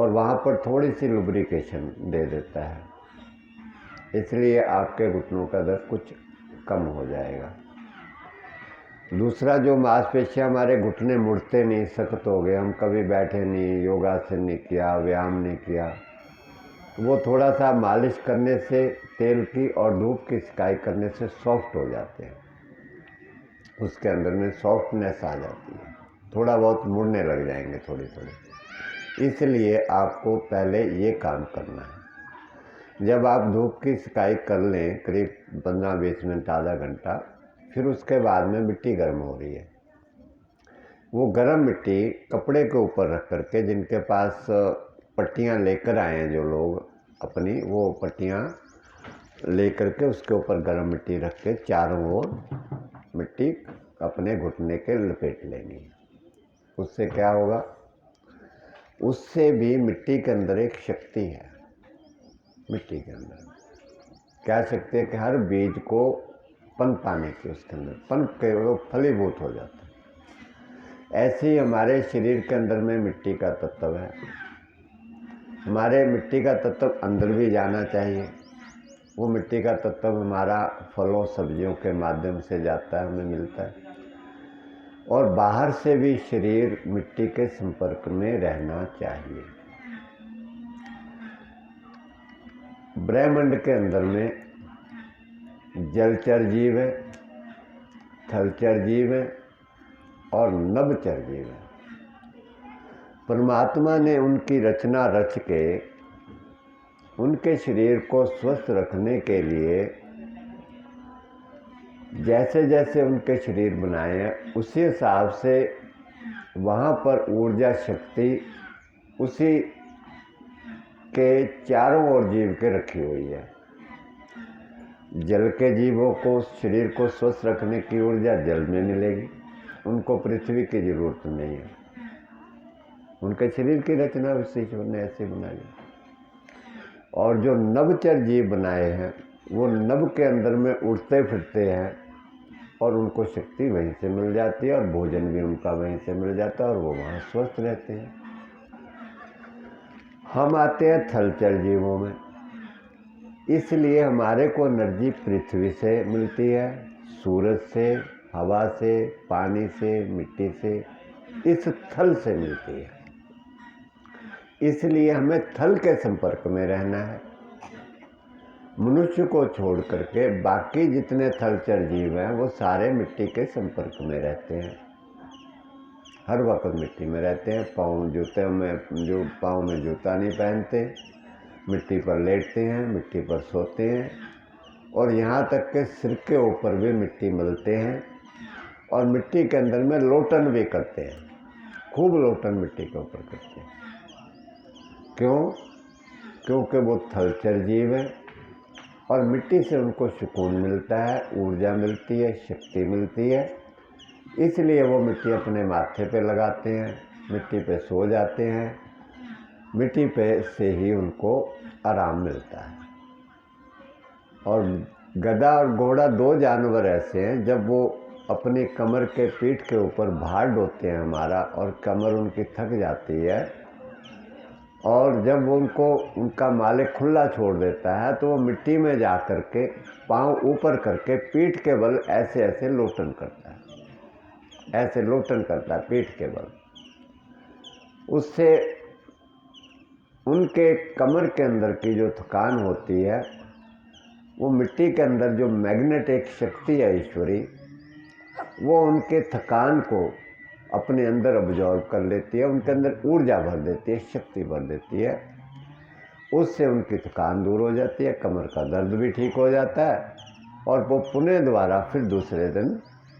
और वहाँ पर थोड़ी सी लुब्रिकेशन दे देता है, इसलिए आपके घुटनों का दर्द कुछ कम हो जाएगा। दूसरा, जो मांसपेशियाँ हमारे घुटने मुड़ते नहीं, सख्त हो गए, हम कभी बैठे नहीं, योगासन नहीं किया, व्यायाम नहीं किया, वो थोड़ा सा मालिश करने से, तेल की और धूप की सिकाई करने से सॉफ्ट हो जाते हैं, उसके अंदर में सॉफ्टनेस आ जाती है, थोड़ा बहुत मुड़ने लग जाएंगे थोड़ी थोड़ी। इसलिए आपको पहले ये काम करना है। जब आप धूप की सिकाई कर लें करीब 15-20 मिनट, आधा घंटा, फिर उसके बाद में मिट्टी गर्म हो रही है, वो गर्म मिट्टी कपड़े के ऊपर रख करके, जिनके पास पट्टियाँ लेकर आए हैं जो लोग अपनी, वो पट्टियाँ लेकर के उसके ऊपर गर्म मिट्टी रख के चारों ओर मिट्टी अपने घुटने के लपेट लेंगे। उससे क्या होगा, उससे भी मिट्टी के अंदर एक शक्ति है। मिट्टी के अंदर क्या शक्ति है कि हर बीज को पनप पाने की, उसके अंदर पनप के वो फलीभूत हो जाता है। ऐसे ही हमारे शरीर के अंदर में मिट्टी का तत्व है। हमारे मिट्टी का तत्व अंदर भी जाना चाहिए। वो मिट्टी का तत्व हमारा फलों सब्जियों के माध्यम से जाता है, हमें मिलता है। और बाहर से भी शरीर मिट्टी के संपर्क में रहना चाहिए। ब्रह्मांड के अंदर में जलचर जीव है, थलचर जीव है और नभचर जीव है। परमात्मा ने उनकी रचना रच के उनके शरीर को स्वस्थ रखने के लिए जैसे जैसे उनके शरीर बनाए हैं, उसी हिसाब से वहाँ पर ऊर्जा शक्ति उसी के चारों ओर जीव के रखी हुई है। जल के जीवों को शरीर को स्वस्थ रखने की ऊर्जा जल में मिलेगी, उनको पृथ्वी की जरूरत नहीं है। उनके शरीर की रचना उसी ने ऐसे बनाई। और जो नभचर जीव बनाए हैं, वो नभ के अंदर में उड़ते फिरते हैं और उनको शक्ति वहीं से मिल जाती है और भोजन भी उनका वहीं से मिल जाता है और वो वहाँ स्वस्थ रहते हैं। हम आते हैं थलचर जीवों में, इसलिए हमारे को एनर्जी पृथ्वी से मिलती है, सूरज से, हवा से, पानी से, मिट्टी से, इस थल से मिलती है। इसलिए हमें थल के संपर्क में रहना है। मनुष्य को छोड़ करके बाकी जितने थलचर जीव हैं वो सारे मिट्टी के संपर्क में रहते हैं, हर वक्त मिट्टी में रहते हैं। जूते में जो पाँव में जूता नहीं पहनते, मिट्टी पर लेटते हैं, मिट्टी पर सोते हैं और यहाँ तक के सिर के ऊपर भी मिट्टी मलते हैं और मिट्टी के अंदर में लोटन भी करते हैं, खूब लोटन मिट्टी के ऊपर करते हैं। क्यों? क्योंकि वो थलचर जीव है और मिट्टी से उनको सुकून मिलता है, ऊर्जा मिलती है, शक्ति मिलती है। इसलिए वो मिट्टी अपने माथे पे लगाते हैं, मिट्टी पे सो जाते हैं, मिट्टी पे से ही उनको आराम मिलता है। और गधा और घोड़ा दो जानवर ऐसे हैं, जब वो अपनी कमर के पीठ के ऊपर भार ढोते हैं हमारा और कमर उनकी थक जाती है और जब उनको उनका मालिक खुला छोड़ देता है तो वो मिट्टी में जा कर के पाँव ऊपर करके पीठ के बल ऐसे ऐसे लोटन करता है, ऐसे लोटन करता है पीठ के बल। उससे उनके कमर के अंदर की जो थकान होती है, वो मिट्टी के अंदर जो मैग्नेटिक शक्ति है ईश्वरी, वो उनके थकान को अपने अंदर अब्जॉर्व कर लेती है, उनके अंदर ऊर्जा भर देती है, शक्ति भर देती है। उससे उनकी थकान दूर हो जाती है, कमर का दर्द भी ठीक हो जाता है और वो पुनः दोबारा फिर दूसरे दिन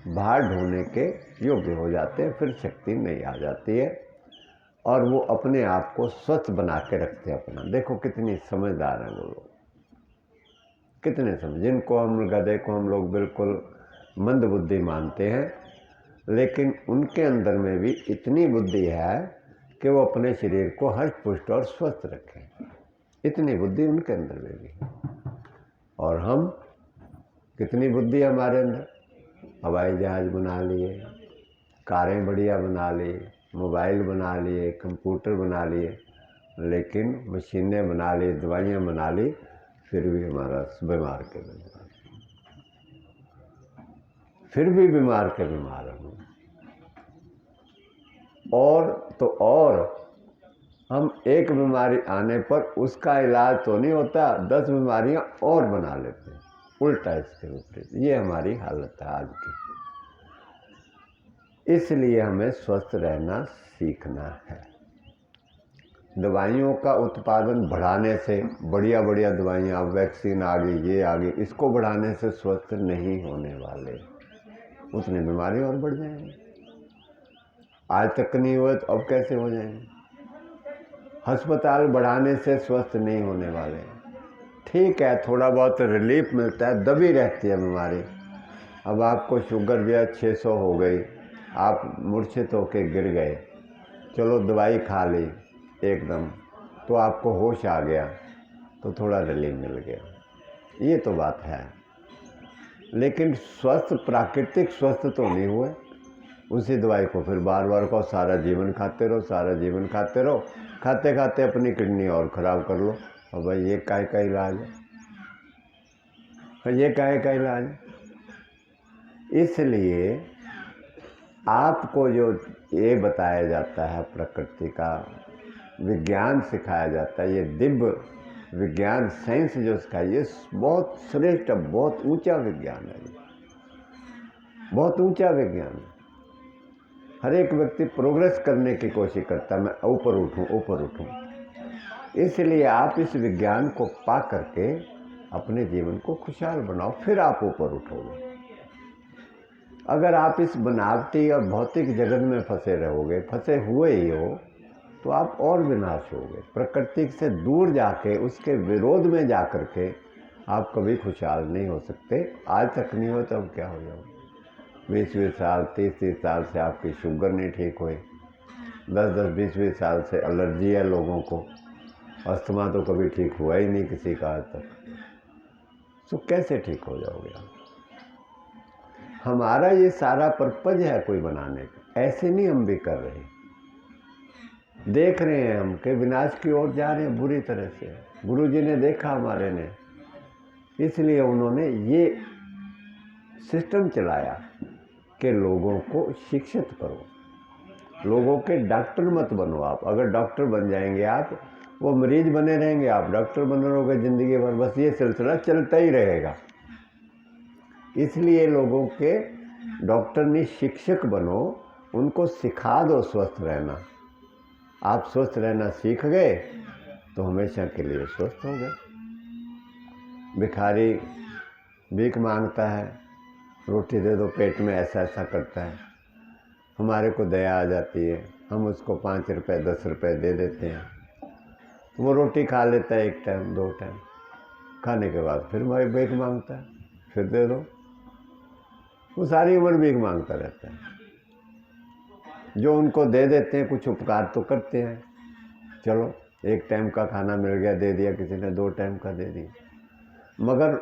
भार ढोने के योग्य हो जाते हैं, फिर शक्ति नहीं आ जाती है और वो अपने आप को स्वस्थ बना के रखते हैं अपना। देखो कितनी समझदार हैं वो लोग, कितने समझ। जिनको हम गधे को हम लोग बिल्कुल मंद बुद्धि मानते हैं, लेकिन उनके अंदर में भी इतनी बुद्धि है कि वो अपने शरीर को हष्ट पुष्ट और स्वस्थ रखें, इतनी बुद्धि उनके अंदर में भी है। और हम, कितनी बुद्धि हमारे अंदर, हवाई जहाज़ बना लिए, कारें बढ़िया बना ली, मोबाइल बना लिए, कंप्यूटर बना लिए, लेकिन मशीनें बना ली, दवाइयाँ बना ली, फिर भी हमारा बीमार के बीमार, फिर भी बीमार के बीमार हम। और तो और हम एक बीमारी आने पर उसका इलाज तो नहीं होता, 10 बीमारियां और बना लेते हैं, उल्टा इसके विपरीत। ये हमारी हालत है आज की। इसलिए हमें स्वस्थ रहना सीखना है। दवाइयों का उत्पादन बढ़ाने से, बढ़िया बढ़िया दवाइयाँ, वैक्सीन आ गई, ये आ गई, इसको बढ़ाने से स्वस्थ नहीं होने वाले, उतनी बीमारी और बढ़ जाएंगी। आज तक नहीं हुए तो अब कैसे हो जाएंगे। अस्पताल बढ़ाने से स्वस्थ नहीं होने वाले। ठीक है, थोड़ा बहुत रिलीफ मिलता है, दबी रहती है बीमारी। अब आपको शुगर भी 600 हो गई, आप मूर्छित होकर गिर गए, चलो दवाई खा ली एकदम, तो आपको होश आ गया, तो थोड़ा रिलीफ मिल गया, ये तो बात है। लेकिन स्वस्थ, प्राकृतिक स्वस्थ तो नहीं हुए। उसी दवाई को फिर बार बार को सारा जीवन खाते रहो, सारा जीवन खाते रहो, खाते खाते अपनी किडनी और ख़राब कर लो। और भाई ये काहे का इलाज है, ये काहे का इलाज है। इसलिए आपको जो ये बताया जाता है, प्रकृति का विज्ञान सिखाया जाता है, ये दिव्य विज्ञान, साइंस जो सिखाया, ये बहुत श्रेष्ठ, बहुत ऊंचा विज्ञान है, बहुत ऊंचा विज्ञान है। हर एक व्यक्ति प्रोग्रेस करने की कोशिश करता है, मैं ऊपर उठूं, ऊपर उठूं। इसलिए आप इस विज्ञान को पा करके अपने जीवन को खुशहाल बनाओ, फिर आप ऊपर उठोगे। अगर आप इस बनावटी और भौतिक जगत में फंसे रहोगे, फंसे हुए ही हो, तो आप और विनाश होगे। प्रकृति से दूर जाके, उसके विरोध में जा कर के आप कभी खुशहाल नहीं हो सकते। आज तक नहीं हो तो अब क्या हो जाओगे। 20-20 साल, 30-30 साल से आपकी शुगर नहीं ठीक हुई, 10-10, 20-20 साल से एलर्जी है लोगों को, अस्थमा तो कभी ठीक हुआ ही नहीं किसी का आज तक, तो कैसे ठीक हो जाओगे आप। हमारा ये सारा पर्पज है कोई बनाने का, ऐसे नहीं हम भी कर रहे, देख रहे हैं हम कि विनाश की ओर जा रहे हैं बुरी तरह से। गुरुजी ने देखा हमारे ने, इसलिए उन्होंने ये सिस्टम चलाया कि लोगों को शिक्षित करो, लोगों के डॉक्टर मत बनो आप। अगर डॉक्टर बन जाएंगे आप, वो मरीज बने रहेंगे, आप डॉक्टर बने रहोगे ज़िंदगी भर, बस ये सिलसिला चलता ही रहेगा। इसलिए लोगों के डॉक्टर नहीं, शिक्षक बनो, उनको सिखा दो स्वस्थ रहना। आप स्वस्थ रहना सीख गए तो हमेशा के लिए स्वस्थ हो गए। भिखारी भीख मांगता है, रोटी दे दो, पेट में ऐसा ऐसा करता है, हमारे को दया आ जाती है, हम उसको 5 रुपये 10 रुपये दे देते हैं, वो रोटी खा लेता है 1 टाइम 2 टाइम, खाने के बाद फिर भीख मांगता है, फिर दे दो, वो सारी उम्र भीख मांगता रहता है। जो उनको दे देते हैं, कुछ उपकार तो करते हैं, चलो 1 टाइम का खाना मिल गया, दे दिया, किसी ने 2 टाइम का दे दिया, मगर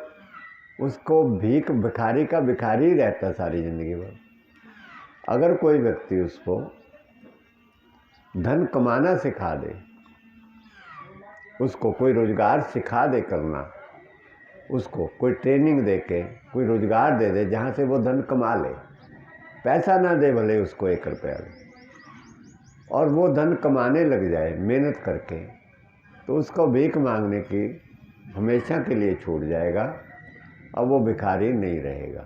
उसको भिखारी का भिखारी रहता सारी ज़िंदगी भर। अगर कोई व्यक्ति उसको धन कमाना सिखा दे, उसको कोई रोज़गार सिखा दे करना, उसको कोई ट्रेनिंग दे के कोई रोज़गार दे दे जहाँ से वो धन कमा ले, पैसा ना दे भले उसको 1 रुपया, और वो धन कमाने लग जाए मेहनत करके, तो उसको भीख मांगने की हमेशा के लिए छूट जाएगा। अब वो भिखारी नहीं रहेगा,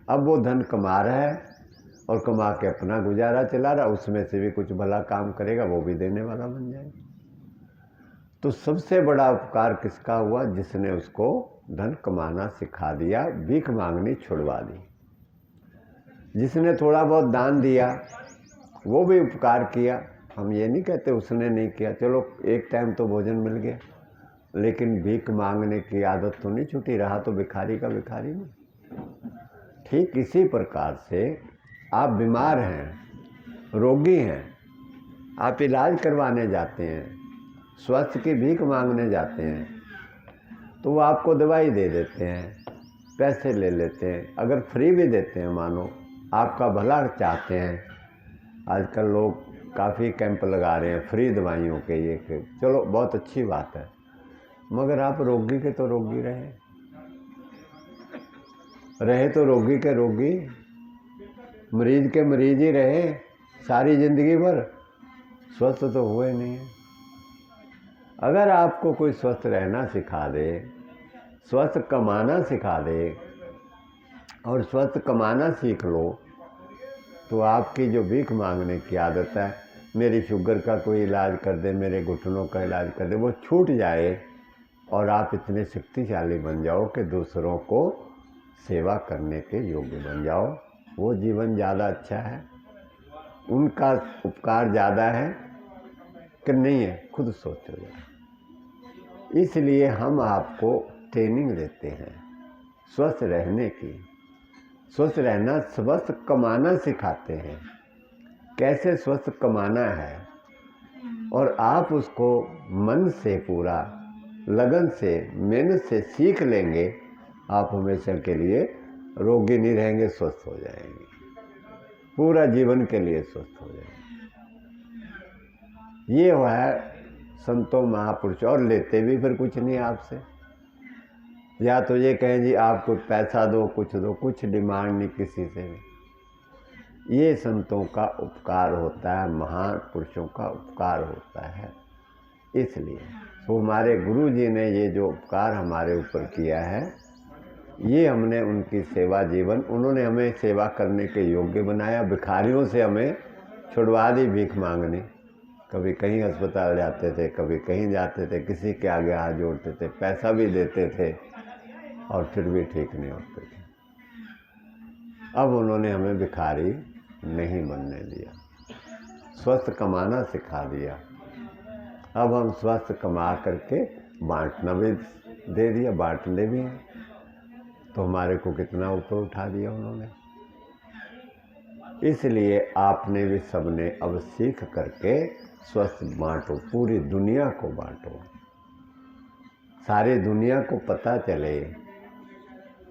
अब वो धन कमा रहा है और कमा के अपना गुजारा चला रहा, उसमें से भी कुछ भला काम करेगा, वो भी देने वाला बन जाएगा। तो सबसे बड़ा उपकार किसका हुआ? जिसने उसको धन कमाना सिखा दिया, भीख मांगनी छुड़वा दी। जिसने थोड़ा बहुत दान दिया, वो भी उपकार किया। हम ये नहीं कहते उसने नहीं किया, चलो 1 टाइम तो भोजन मिल गया, लेकिन भीख मांगने की आदत तो नहीं छूटी, रहा तो भिखारी का भिखारी नहीं। ठीक इसी प्रकार से आप बीमार हैं, रोगी हैं, आप इलाज करवाने जाते हैं, स्वास्थ्य की भीख मांगने जाते हैं, तो वो आपको दवाई दे देते हैं, पैसे ले लेते हैं। अगर फ्री भी देते हैं, मानो आपका भला चाहते हैं, आजकल लोग काफ़ी कैंप लगा रहे हैं फ्री दवाइयों के, ये के चलो बहुत अच्छी बात है, मगर आप रोगी के तो रोगी रहे तो रोगी के रोगी, मरीज के मरीज ही रहे सारी ज़िंदगी भर, स्वस्थ तो हुए नहीं है। अगर आपको कोई स्वस्थ रहना सिखा दे, स्वस्थ कमाना सिखा दे और स्वस्थ कमाना सीख लो, तो आपकी जो भीख मांगने की आदत है, मेरी शुगर का कोई इलाज कर दे, मेरे घुटनों का इलाज कर दे, वो छूट जाए और आप इतने शक्तिशाली बन जाओ कि दूसरों को सेवा करने के योग्य बन जाओ। वो जीवन ज़्यादा अच्छा है, उनका उपकार ज़्यादा है कि नहीं है, खुद सोचो जरा। इसलिए हम आपको ट्रेनिंग देते हैं स्वस्थ रहने की, स्वस्थ रहना, स्वस्थ कमाना सिखाते हैं, कैसे स्वस्थ कमाना है, और आप उसको मन से पूरा लगन से मेहनत से सीख लेंगे, आप हमेशा के लिए रोगी नहीं रहेंगे, स्वस्थ हो जाएंगे, पूरा जीवन के लिए स्वस्थ हो जाएंगे। ये है संतों महापुरुष, और लेते भी फिर कुछ नहीं आपसे, या तो ये कहें जी आप कुछ पैसा दो, कुछ डिमांड नहीं किसी से भी। ये संतों का उपकार होता है, महान पुरुषों का उपकार होता है। इसलिए तो हमारे गुरु जी ने ये जो उपकार हमारे ऊपर किया है, ये हमने उनकी सेवा जीवन, उन्होंने हमें सेवा करने के योग्य बनाया। भिखारियों से हमें छुड़वा दी भीख मांगनी, कभी कहीं अस्पताल जाते थे, कभी कहीं जाते थे, किसी के आगे हाथ जोड़ते थे, पैसा भी देते थे और फिर भी ठीक नहीं होते थे। अब उन्होंने हमें भिखारी नहीं बनने दिया, स्वस्थ कमाना सिखा दिया। अब हम स्वस्थ कमा करके बांटना भी दे दिया, बांटने भी हैं, तो हमारे को कितना ऊपर उठा दिया उन्होंने। इसलिए आपने भी सबने अब सीख करके स्वस्थ बांटो, पूरी दुनिया को बांटो, सारी दुनिया को पता चले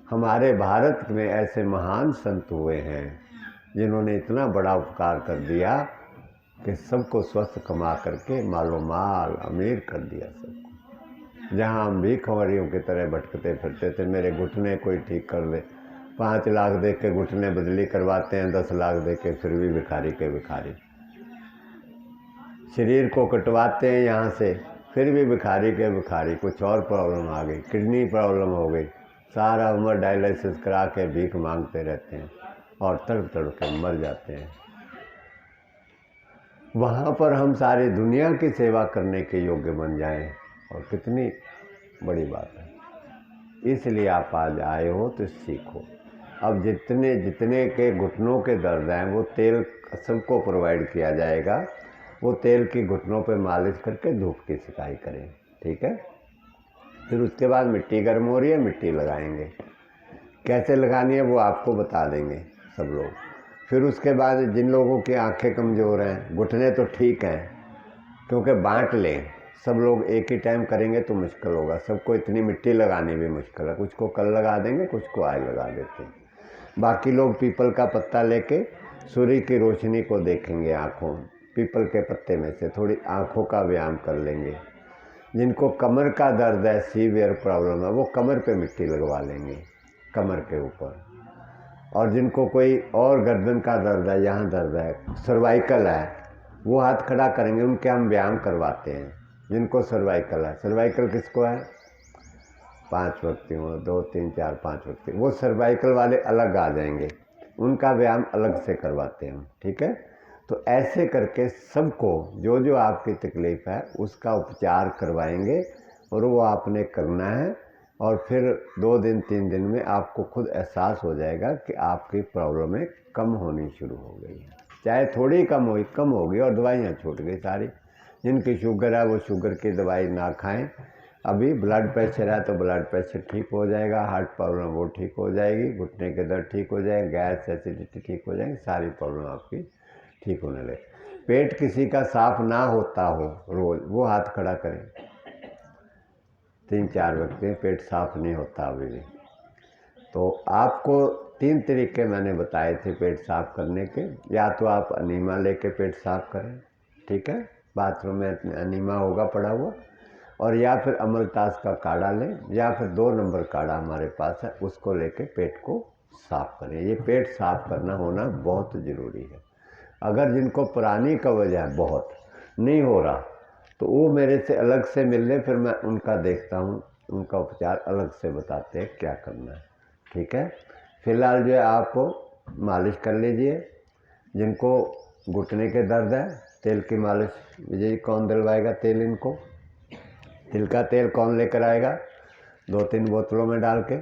हमारे भारत में ऐसे महान संत हुए हैं जिन्होंने इतना बड़ा उपकार कर दिया कि सबको स्वस्थ कमा करके मालो माल अमीर कर दिया सबको। जहाँ हम भिखारियों की तरह भटकते फिरते थे, मेरे घुटने कोई ठीक कर ले, 5 लाख दे के घुटने बदली करवाते हैं, 10 लाख दे के फिर भी भिखारी के भिखारी। शरीर को कटवाते हैं यहाँ से, फिर भी भिखारी के भिखारी। कुछ और प्रॉब्लम आ गई, किडनी प्रॉब्लम हो गई, सारा उम्र डायलिसिस करा के भीख मांगते रहते हैं और तड़प तड़प के मर जाते हैं। वहाँ पर हम सारी दुनिया की सेवा करने के योग्य बन जाएं, और कितनी बड़ी बात है। इसलिए आप आज आए हो तो सीखो। अब जितने जितने के घुटनों के दर्द हैं, वो तेल सबको प्रोवाइड किया जाएगा। वो तेल की घुटनों पे मालिश करके धूप की सिकाई करें, ठीक है। फिर उसके बाद मिट्टी गर्म हो रही है, मिट्टी लगाएंगे, कैसे लगानी है वो आपको बता देंगे सब लोग। फिर उसके बाद जिन लोगों की आंखें कमज़ोर हैं, घुटने तो ठीक हैं, क्योंकि बांट लें, सब लोग एक ही टाइम करेंगे तो मुश्किल होगा, सबको इतनी मिट्टी लगानी भी मुश्किल है। कुछ को कल लगा देंगे, कुछ को आज लगा देते हैं। बाकी लोग पीपल का पत्ता लेके सूर्य की रोशनी को देखेंगे आँखों, पीपल के पत्ते में से थोड़ी आँखों का व्यायाम कर लेंगे। जिनको कमर का दर्द है, सीवियर प्रॉब्लम है, वो कमर पे मिट्टी लगवा लेंगे, कमर के ऊपर। और जिनको कोई और गर्दन का दर्द है, यहाँ दर्द है, सर्वाइकल है, वो हाथ खड़ा करेंगे, उनके हम व्यायाम करवाते हैं। जिनको सर्वाइकल है, सर्वाइकल किसको है, 5 व्यक्तियों, 2 3 4 5 व्यक्ति, वो सर्वाइकल वाले अलग आ जाएंगे, उनका व्यायाम अलग से करवाते हैं हम, ठीक है। तो ऐसे करके सबको जो जो आपकी तकलीफ़ है उसका उपचार करवाएंगे, और वो आपने करना है। और फिर 2 दिन 3 दिन में आपको खुद एहसास हो जाएगा कि आपकी प्रॉब्लमें कम होनी शुरू हो गई है, चाहे थोड़ी कम होगी, और दवाइयाँ छूट गई सारी। जिनकी शुगर है वो शुगर की दवाई ना खाएं। अभी ब्लड प्रेशर है तो ब्लड प्रेशर ठीक हो जाएगा, हार्ट प्रॉब्लम वो ठीक हो जाएगी, घुटने के दर्द ठीक हो जाएंगे, गैस एसिडिटी ठीक हो जाएंगे, सारी प्रॉब्लम आपकी ठीक होने लगे। पेट किसी का साफ ना होता हो रोज़, वो हाथ खड़ा करें। 3-4 व्यक्ति पेट साफ नहीं होता अभी भी, तो आपको 3 तरीके मैंने बताए थे पेट साफ करने के। या तो आप अनीमा लेके पेट साफ करें, ठीक है, बाथरूम में अनीमा होगा पड़ा हुआ, और या फिर अमलतास का काढ़ा लें, या फिर 2 नंबर काढ़ा हमारे पास है, उसको लेके पेट को साफ करें। ये पेट साफ करना होना बहुत ज़रूरी है। अगर जिनको पुरानी कब्ज है बहुत नहीं हो रहा, तो वो मेरे से अलग से मिल लें, फिर मैं उनका देखता हूँ, उनका उपचार अलग से बताते हैं क्या करना है, ठीक है। फिलहाल जो है आप मालिश कर लीजिए। जिनको घुटने के दर्द है, तेल की मालिश, विजय जी कौन दिलवाएगा तेल इनको? तिल का तेल कौन लेकर आएगा? 2-3 बोतलों में डाल के